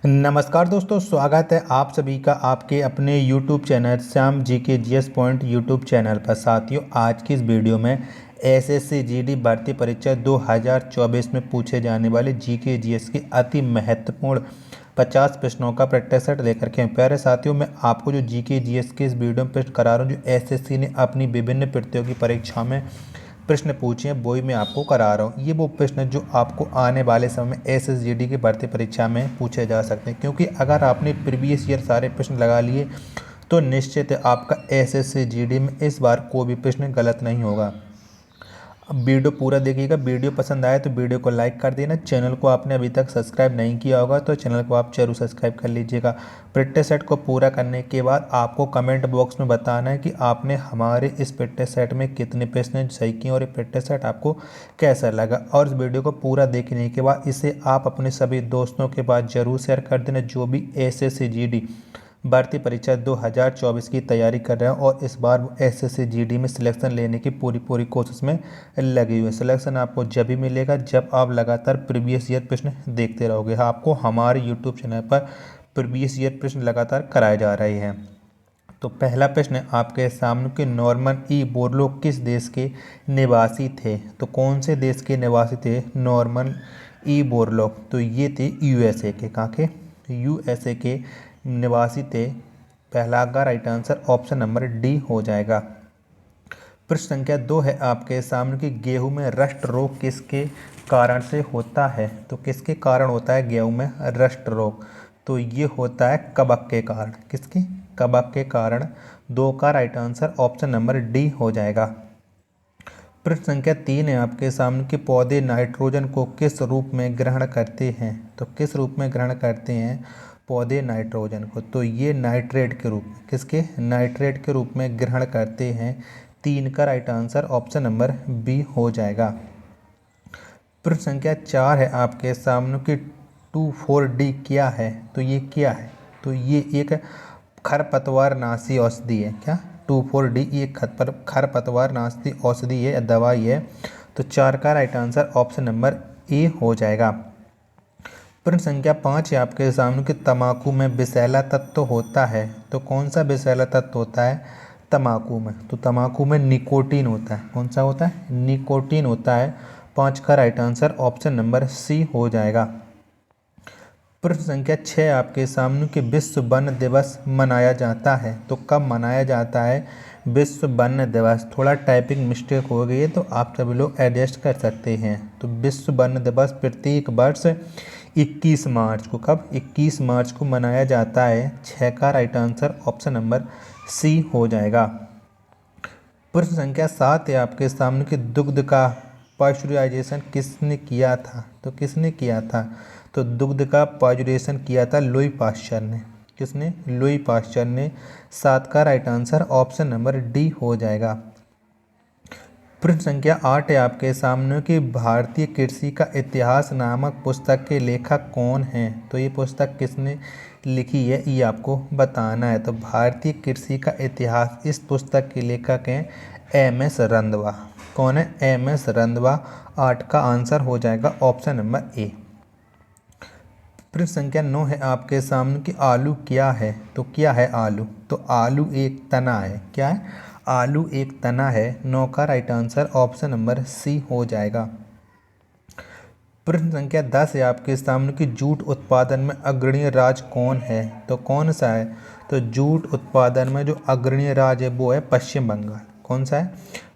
नमस्कार दोस्तों, स्वागत है आप सभी का आपके अपने YouTube चैनल श्याम जी के जीएस पॉइंट यूट्यूब चैनल पर। साथियों, आज की इस वीडियो में एसएससी जीडी भर्ती परीक्षा 2024 में पूछे जाने वाले जीके जीएस की अति महत्वपूर्ण 50 प्रश्नों का प्रैक्टिस सेट लेकर के प्यारे साथियों, मैं आपको जो जीके जीएस के इस वीडियो में पेश करा रहा हूँ, जो एसएससी ने अपनी विभिन्न प्रतियोगी परीक्षा में प्रश्न पूछे हैं वही मैं आपको करा रहा हूँ। ये वो प्रश्न जो आपको आने वाले समय में एसएसजीडी की भर्ती परीक्षा में पूछे जा सकते हैं, क्योंकि अगर आपने प्रीवियस ईयर सारे प्रश्न लगा लिए तो निश्चित है आपका एसएसजीडी में इस बार कोई भी प्रश्न गलत नहीं होगा। अब वीडियो पूरा देखिएगा। वीडियो पसंद आए तो वीडियो को लाइक कर देना। चैनल को आपने अभी तक सब्सक्राइब नहीं किया होगा तो चैनल को आप जरूर सब्सक्राइब कर लीजिएगा। प्रैक्टिस सेट को पूरा करने के बाद आपको कमेंट बॉक्स में बताना है कि आपने हमारे इस प्रैक्टिस सेट में कितने प्रश्न सही किए और ये प्रैक्टिस सेट आपको कैसा लगा। और इस वीडियो को पूरा देखने के बाद इसे आप अपने सभी दोस्तों के पास जरूर शेयर कर देना जो भी एसएससी भर्ती परीक्षा 2024 की तैयारी कर रहे हैं और इस बार वो एसएससी जीडी में सिलेक्शन लेने की पूरी कोशिश में लगी हुई है। सिलेक्शन आपको जब भी मिलेगा जब आप लगातार प्रीवियस ईयर प्रश्न देखते रहोगे। आपको हमारे यूट्यूब चैनल पर प्रीवियस ईयर प्रश्न लगातार कराए जा रहे हैं। तो पहला प्रश्न आपके सामने कि नॉर्मन ई बोरलॉग किस देश के निवासी थे? तो कौन से देश के निवासी थे नॉर्मन ई बोरलॉग? तो ये थे यूएसए के। कहाँ के? यूएसए के निवासी थे। पहला का right answer option number D हो जाएगा। प्रश्न संख्या 2 है आपके सामने कि गेहूं में रस्ट रोग किसके कारण से होता है? तो किसके कारण होता है गेहूं में रस्ट रोग? तो ये होता है कवक के कारण। किसके? कवक के कारण। 2 का right answer option number D हो जाएगा। प्रश्न संख्या 3 है आपके सामने कि पौधे नाइट्रोजन को किस रूप में ग्रहण करते हैं? तो किस रूप में ग्रहण करते हैं पौधे नाइट्रोजन को? तो ये नाइट्रेट के रूप में। किसके? नाइट्रेट के रूप में ग्रहण करते हैं। 3 का right answer option number B हो जाएगा। प्रश्न संख्या 4 है आपके सामने कि 2,4-D क्या है? तो ये क्या है? तो ये एक खरपतवार नाशी औषधि है। क्या? 2,4-D ये खरपतवार नाशी औषधि है, दवाई है। तो 4 का right answer option number A हो जाएगा। प्रश्न संख्या 5 है आपके सामने कि तम्बाकू में विषैला तत्व होता है। तो कौन सा विषैला तत्व होता है तम्बाकू में? तो तम्बाकू में निकोटीन होता है। कौन सा होता है? निकोटीन होता है। 5 का right answer option number C हो जाएगा। प्रश्न संख्या 6 आपके सामने कि विश्व वन दिवस मनाया जाता है। तो कब मनाया जाता है विश्व वन दिवस? थोड़ा टाइपिंग मिस्टेक हो गई है तो आप सभी लोग एडजस्ट कर सकते हैं। तो विश्व वन दिवस प्रत्येक वर्ष 21 मार्च को। कब? 21 मार्च को मनाया जाता है। 6 का right answer option number C हो जाएगा। प्रश्न संख्या 7 है आपके सामने कि दुग्ध का पाश्चराइजेशन किसने किया था? तो किसने किया था? तो दुग्ध का पाश्चराइजेशन किया था लुई पाश्चर ने। किसने? लुई पाश्चर ने। 7 का right answer option number D हो जाएगा। प्रश्न संख्या 8 है आपके सामने कि भारतीय कृषि का इतिहास नामक पुस्तक के लेखक कौन हैं? तो ये पुस्तक किसने लिखी है ये आपको बताना है। तो भारतीय कृषि का इतिहास इस पुस्तक के लेखक हैं एम.एस. रंधावा। कौन है? एम.एस. रंधावा। 8 का आंसर हो जाएगा ऑप्शन नंबर ए। प्रश्न संख्या 9 है आपके सामने कि आलू क्या है? तो क्या है आलू? तो आलू एक तना है। क्या है? आलू एक तना है। 9 का right answer option number C हो जाएगा। प्रश्न संख्या 10 है आपके सामने कि जूट उत्पादन में अग्रणी राज्य कौन है? तो कौन सा है? तो जूट उत्पादन में जो अग्रणी राज्य है वो है पश्चिम बंगाल। कौन सा है?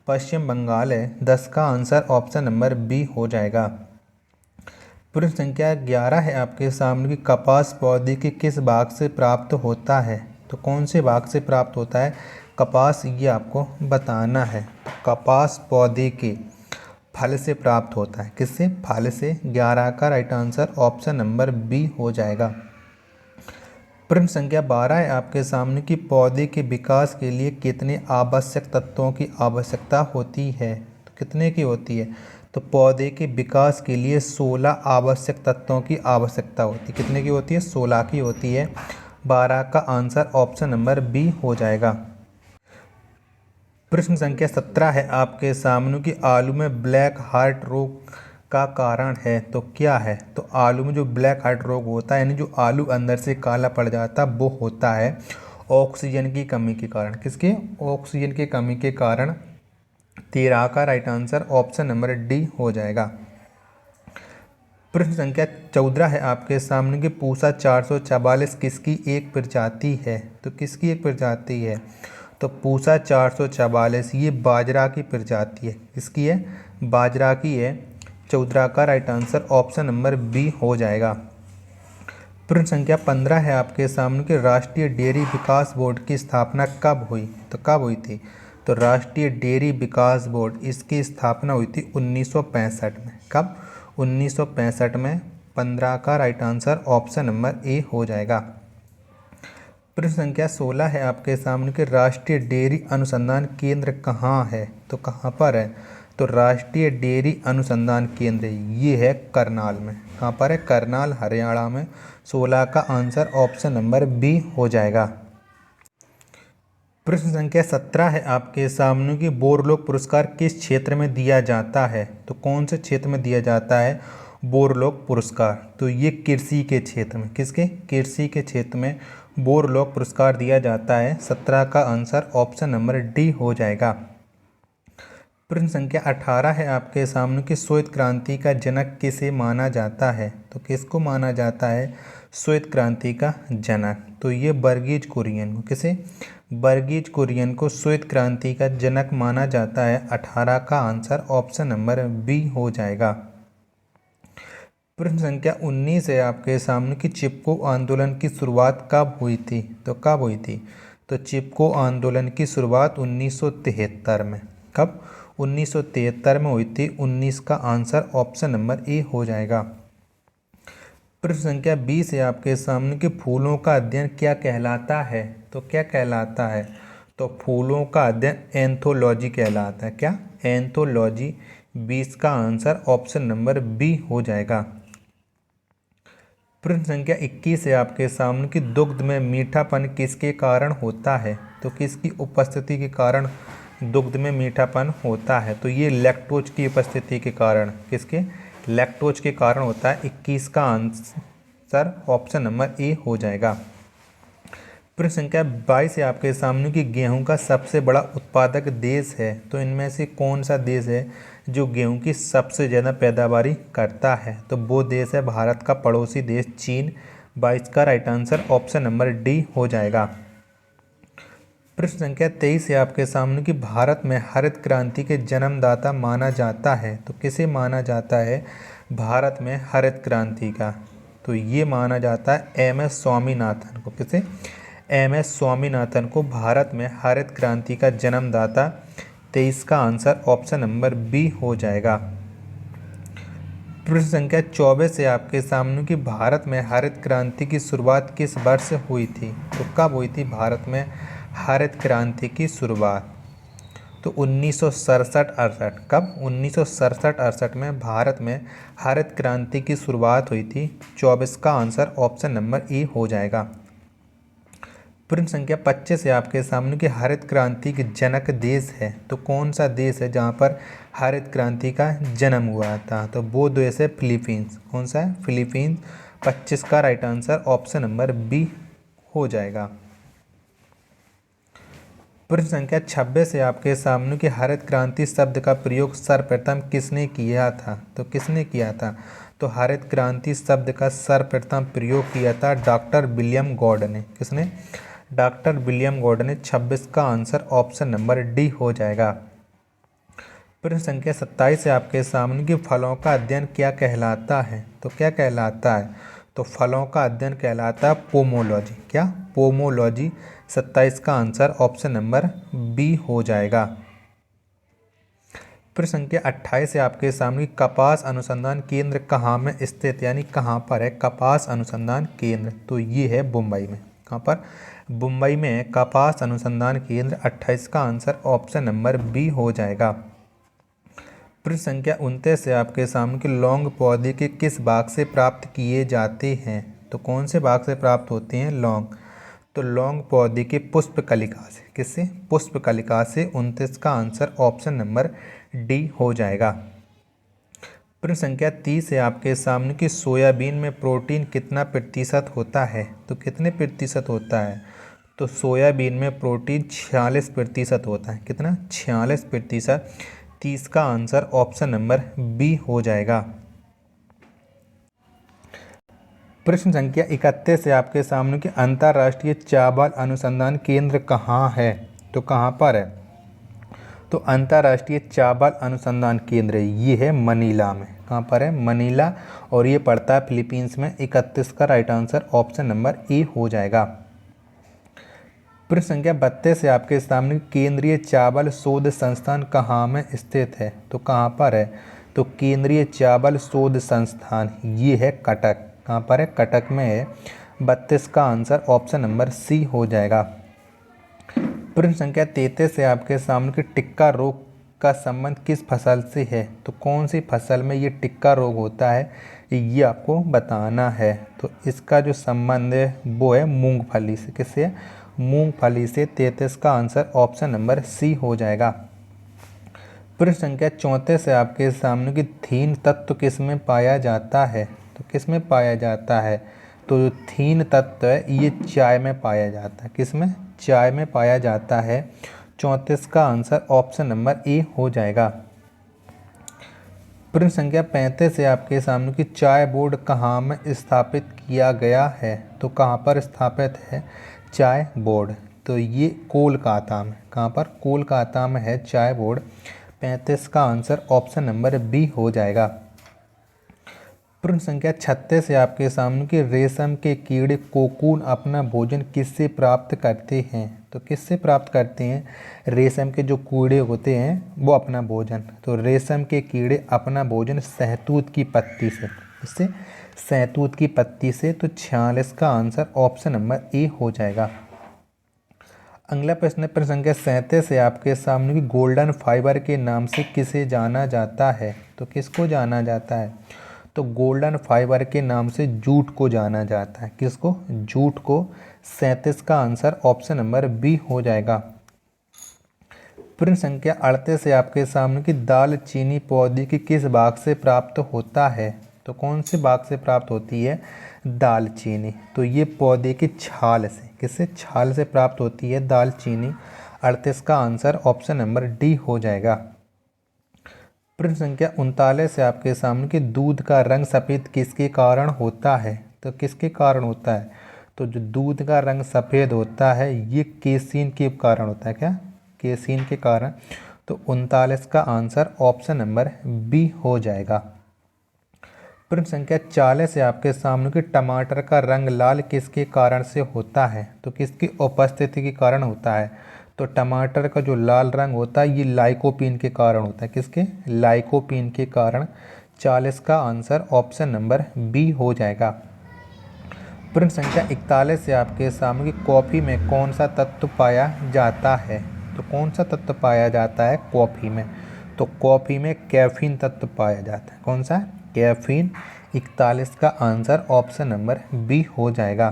पश्चिम बंगाल है। 10 का आंसर ऑप्शन नंबर बी हो जाएगा। प्रश्न संख्या 11 है आपके सामने कि कपास पौधे के किस भाग से प्राप्त होता है? तो कौन से भाग से प्राप्त होता है कपास? ये आपको बताना है। कपास पौधे के फल से प्राप्त होता है। किससे? फल से। 11 का right answer option number B हो जाएगा। प्रश्न संख्या 12 है आपके सामने कि पौधे के विकास के लिए कितने आवश्यक तत्वों की आवश्यकता होती है? तो कितने की होती है? तो पौधे के विकास के लिए 16 आवश्यक तत्वों की आवश्यकता होती है। कितने की होती है? 16 की होती है। 12 का आंसर ऑप्शन नंबर बी हो जाएगा। प्रश्न संख्या 17 है आपके सामने कि आलू में ब्लैक हार्ट रोग का कारण है तो क्या है? तो आलू में जो ब्लैक हार्ट रोग होता है, यानी जो आलू अंदर से काला पड़ जाता है, वो होता है ऑक्सीजन की कमी के कारण। किसके? ऑक्सीजन की कमी के कारण। 13 का right answer option number D हो जाएगा। प्रश्न संख्या 14 है आपके सामने कि पूसा 444 किसकी एक प्रजाति है? तो किसकी एक प्रजाति है? तो पूसा 444 ये बाजरा की प्रजाति है। किसकी है? बाजरा की है। 14 का right answer option number B हो जाएगा। प्रश्न संख्या 15 है आपके सामने कि राष्ट्रीय डेयरी विकास बोर्ड की स्थापना कब हुई? तो कब हुई थी? तो राष्ट्रीय डेयरी विकास बोर्ड, इसकी स्थापना हुई थी 1965 में। कब? 1965 में। 15 का right answer option number A हो जाएगा। प्रश्न संख्या 16 है आपके सामने कि राष्ट्रीय डेयरी अनुसंधान केंद्र कहाँ है? तो कहाँ पर है? तो राष्ट्रीय डेयरी अनुसंधान केंद्र ये है करनाल में। कहाँ पर है? करनाल, हरियाणा में। 16 का आंसर ऑप्शन नंबर बी हो जाएगा। प्रश्न संख्या 17 है आपके सामने कि बोरलोग पुरस्कार किस क्षेत्र में दिया जाता है? तो कौन से क्षेत्र में दिया जाता है बोरलोग पुरस्कार? तो ये कृषि के क्षेत्र में। किसके? कृषि के क्षेत्र में बोरलोग पुरस्कार दिया जाता है। 17 का आंसर ऑप्शन नंबर डी हो जाएगा। प्रश्न संख्या 18 है आपके सामने कि श्वेत क्रांति का जनक किसे माना जाता है? तो किसको माना जाता है श्वेत क्रांति का जनक? तो ये वर्गीज कुरियन को। किसे? वर्गीज कुरियन को श्वेत क्रांति का जनक माना जाता है। 18 का आंसर ऑप्शन नंबर बी हो जाएगा। प्रश्न संख्या 19 है आपके सामने कि चिपको आंदोलन की शुरुआत कब हुई थी? तो कब हुई थी? तो चिपको आंदोलन की शुरुआत 1973 में। कब? 1973 में हुई थी। 19 का आंसर ऑप्शन नंबर ए हो जाएगा। प्रश्न संख्या 20 है आपके सामने कि फूलों का अध्ययन क्या कहलाता है? तो क्या कहलाता है? तो फूलों का अध्ययन एंथोलॉजी कहलाता है। क्या? एंथोलॉजी। 20 का आंसर ऑप्शन नंबर बी हो जाएगा। प्रश्न संख्या 21 है आपके सामने कि दुग्ध में मीठापन किसके कारण होता है? तो किसकी उपस्थिति के कारण दुग्ध में मीठापन होता है? तो ये लैक्टोज की उपस्थिति के कारण। किसके? लैक्टोज के कारण होता है। 21 का आंसर ऑप्शन नंबर ए हो जाएगा। प्रश्न संख्या 22 है आपके सामने कि गेहूं का सबसे बड़ा उत्पादक देश है? तो इनमें से कौन सा देश है जो गेहूं की सबसे ज़्यादा पैदावारी करता है? तो वो देश है भारत का पड़ोसी देश चीन। 22 का right answer option number D हो जाएगा। प्रश्न संख्या 23 है आपके सामने कि भारत में हरित क्रांति के जन्मदाता माना जाता है? तो किसे माना जाता है भारत में हरित क्रांति का? तो ये माना जाता है एम.एस. स्वामीनाथन को। किसे? एम.एस. स्वामीनाथन को भारत में हरित क्रांति का जन्मदाता। 23 का आंसर ऑप्शन नंबर बी हो जाएगा। प्रश्न संख्या 24 है आपके सामने कि भारत में हरित क्रांति की शुरुआत किस वर्ष हुई थी? तो कब हुई थी भारत में हरित क्रांति की शुरुआत? तो 1967-68। कब? 1967-68 में भारत में हरित क्रांति की शुरुआत हुई थी। 24 का आंसर ऑप्शन नंबर ए हो जाएगा। प्रश्न संख्या 25 है आपके सामने कि हरित क्रांति के जनक देश है? तो कौन सा देश है जहाँ पर हरित क्रांति का जन्म हुआ था? तो वो देश है फिलीपींस। कौन सा है? फिलीपींस। 25 का right answer option number B हो जाएगा। प्रश्न संख्या 26 है आपके सामने कि हरित क्रांति शब्द का प्रयोग सर्वप्रथम किसने किया था? तो किसने किया था? तो हरित क्रांति शब्द का सर्वप्रथम प्रयोग किया था डॉक्टर विलियम गॉड ने। किसने? डॉक्टर विलियम गॉड ने। 26 का आंसर ऑप्शन नंबर डी हो जाएगा। प्रश्न संख्या 27 है आपके सामने कि फलों का अध्ययन क्या कहलाता है? तो क्या कहलाता है? तो फलों का अध्ययन कहलाता है पोमोलॉजी। क्या? पोमोलॉजी। 27 का आंसर ऑप्शन नंबर बी हो जाएगा। प्रश्न संख्या 28 है आपके सामने कपास अनुसंधान केंद्र कहाँ में स्थित, यानी कहाँ पर है कपास अनुसंधान केंद्र? तो ये है मुंबई में। कहाँ पर? मुंबई में कपास अनुसंधान केंद्र। 28 का आंसर ऑप्शन नंबर बी हो जाएगा। प्रश्न संख्या 29 है आपके सामने कि लौंग पौधे के किस भाग से प्राप्त किए जाते हैं? तो कौन से भाग से प्राप्त होते हैं लौंग? तो लौंग पौधे के पुष्प कलिका से। किससे? पुष्प कलिका से। 29 का आंसर ऑप्शन नंबर डी हो जाएगा। प्रश्न संख्या 30 है आपके सामने कि सोयाबीन में प्रोटीन कितना प्रतिशत होता है। तो कितने प्रतिशत होता है? तो सोयाबीन में प्रोटीन 46% होता है। कितना? 46%। 30 का आंसर ऑप्शन नंबर बी हो जाएगा। प्रश्न संख्या 31 है आपके सामने कि अंतर्राष्ट्रीय चावल अनुसंधान केंद्र कहाँ है। तो कहाँ पर है? तो अंतर्राष्ट्रीय चावल अनुसंधान केंद्र ये है मनीला में। कहाँ पर है? मनीला। और ये पड़ता है फिलीपींस में। 31 का right answer option number A हो जाएगा। प्रश्न संख्या 32 है आपके सामने केंद्रीय चावल शोध संस्थान कहाँ में स्थित है। तो कहाँ पर है? तो केंद्रीय चावल शोध संस्थान ये है कटक। कहाँ पर है? कटक में है। 32 का आंसर ऑप्शन नंबर सी हो जाएगा। प्रश्न संख्या 33 है आपके सामने कि टिक्का रोग का संबंध किस फसल से है। तो कौन सी फसल में ये टिक्का रोग होता है ये आपको बताना है। तो इसका जो संबंध है वो है मूंगफली से। किससे? मूंगफली से। 33 का आंसर ऑप्शन नंबर सी हो जाएगा। प्रश्न संख्या 34 है आपके सामने कि थीन तत्व किस में पाया जाता है। तो किस में पाया जाता है? तो जो थीन तत्व है ये चाय में पाया जाता है। किस में? चाय में पाया जाता है। 34 का आंसर ऑप्शन नंबर ए हो जाएगा। प्रश्न संख्या 35 है आपके सामने कि चाय बोर्ड कहाँ में स्थापित किया गया है। तो कहाँ पर स्थापित है चाय बोर्ड? तो ये कोलकाता में। कहाँ पर? कोलकाता में है चाय बोर्ड। 35 का आंसर ऑप्शन नंबर बी हो जाएगा। प्रश्न संख्या 36 है आपके सामने कि रेशम के कीड़े कोकून अपना भोजन किससे प्राप्त करते हैं। तो किससे प्राप्त करते हैं? रेशम के जो कीड़े होते हैं वो अपना भोजन। तो रेशम के कीड़े अपना भोजन शहतूत की पत्ती से। इससे शहतूत की पत्ती से। तो 46 का आंसर ऑप्शन नंबर ए हो जाएगा। अगला प्रश्न प्रश्न संख्या 37 है आपके सामने कि गोल्डन फाइबर के नाम से किसे जाना जाता है। तो किसको जाना जाता है? तो गोल्डन फाइबर के नाम से जूट को जाना जाता है। किसको? जूट को। 37 का आंसर ऑप्शन नंबर बी हो जाएगा। प्रश्न संख्या 38 है आपके सामने कि दालचीनी पौधे के किस भाग से प्राप्त होता है। तो कौन से भाग से प्राप्त होती है दालचीनी? तो ये पौधे की छाल से। किससे? छाल से प्राप्त होती है दालचीनी। 38 का आंसर ऑप्शन नंबर डी हो जाएगा। प्रश्न संख्या 39 है आपके सामने कि दूध का रंग सफ़ेद किसके कारण होता है। तो किसके कारण होता है? तो जो दूध का रंग सफ़ेद होता है ये केसीन के कारण होता है। क्या? केसीन के कारण। तो 39 का आंसर ऑप्शन नंबर बी हो जाएगा। प्रश्न संख्या 40 है आपके सामने कि टमाटर का रंग लाल किसके कारण से होता है। तो किसकी उपस्थिति के कारण होता है? तो टमाटर का जो लाल रंग होता है ये लाइकोपीन के कारण होता है। किसके? लाइकोपीन के कारण। 40 का आंसर ऑप्शन नंबर बी हो जाएगा। प्रश्न संख्या 41 है आपके सामने कि कॉफ़ी में कौन सा तत्व पाया जाता है। तो कौन सा तत्व पाया जाता है कॉफ़ी में? तो कॉफ़ी में कैफीन तत्व पाया जाता है। कौन सा? कैफीन। 41 का आंसर ऑप्शन नंबर बी हो जाएगा।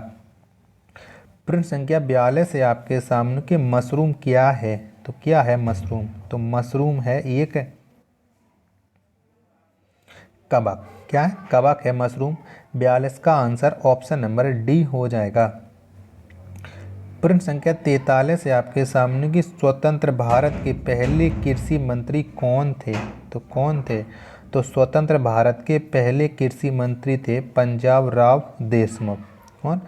प्रश्न संख्या 42 है आपके सामने कि मशरूम क्या है। तो क्या है मशरूम? तो मशरूम है एक कवक। क्या है? कवक है मशरूम। 42 का आंसर ऑप्शन नंबर डी हो जाएगा। प्रश्न संख्या 43 है आपके सामने कि स्वतंत्र भारत के पहले कृषि मंत्री कौन थे। तो कौन थे? तो स्वतंत्र भारत के पहले कृषि मंत्री थे पंजाब राव देशमुख। कौन?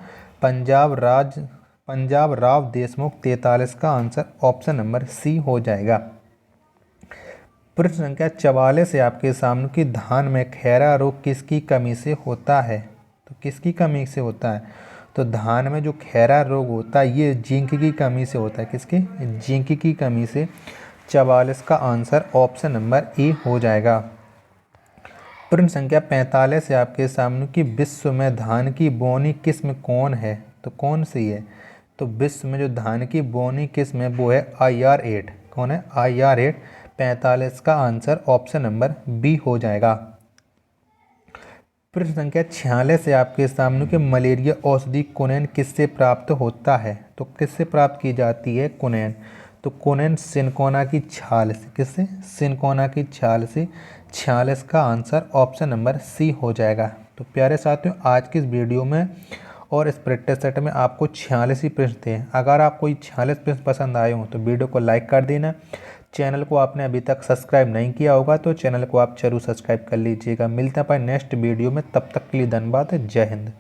पंजाब राव देशमुख। 43 का आंसर ऑप्शन नंबर सी हो जाएगा। प्रश्न संख्या 44 है आपके सामने कि धान में खैरा रोग किसकी कमी से होता है। तो किसकी कमी से होता है? तो धान में जो खैरा रोग होता है ये जिंक की कमी से होता है। किसकी? जिंक की कमी से। 44 का आंसर ऑप्शन नंबर ए हो जाएगा। प्रश्न संख्या 45 है आपके सामने कि विश्व में धान की बोनी किस्म कौन है। तो कौन सी है? तो विश्व में जो धान की बोनी किस्म है वो है IR8। कौन है? IR8। 45 का आंसर ऑप्शन नंबर बी हो जाएगा। प्रश्न संख्या 46 है आपके सामने कि मलेरिया औषधि कुनैन किससे प्राप्त होता है। तो किससे प्राप्त की जाती है कुनैन? तो कोनेन सिनकोना की छाल से, किससे? सिनकोना की छाल से 46 का आंसर ऑप्शन नंबर सी हो जाएगा। तो प्यारे साथियों, आज की इस वीडियो में और इस प्रैक्टिस सेट में आपको 46 ही प्रश्न थे। अगर आपको ये 46 प्रश्न पसंद आए हों तो वीडियो को लाइक कर देना। चैनल को आपने अभी तक सब्सक्राइब नहीं किया होगा तो चैनल को आप जरूर सब्सक्राइब कर लीजिएगा। मिलते हैं अपन नेक्स्ट वीडियो में, तब तक के लिए धन्यवाद। जय हिंद।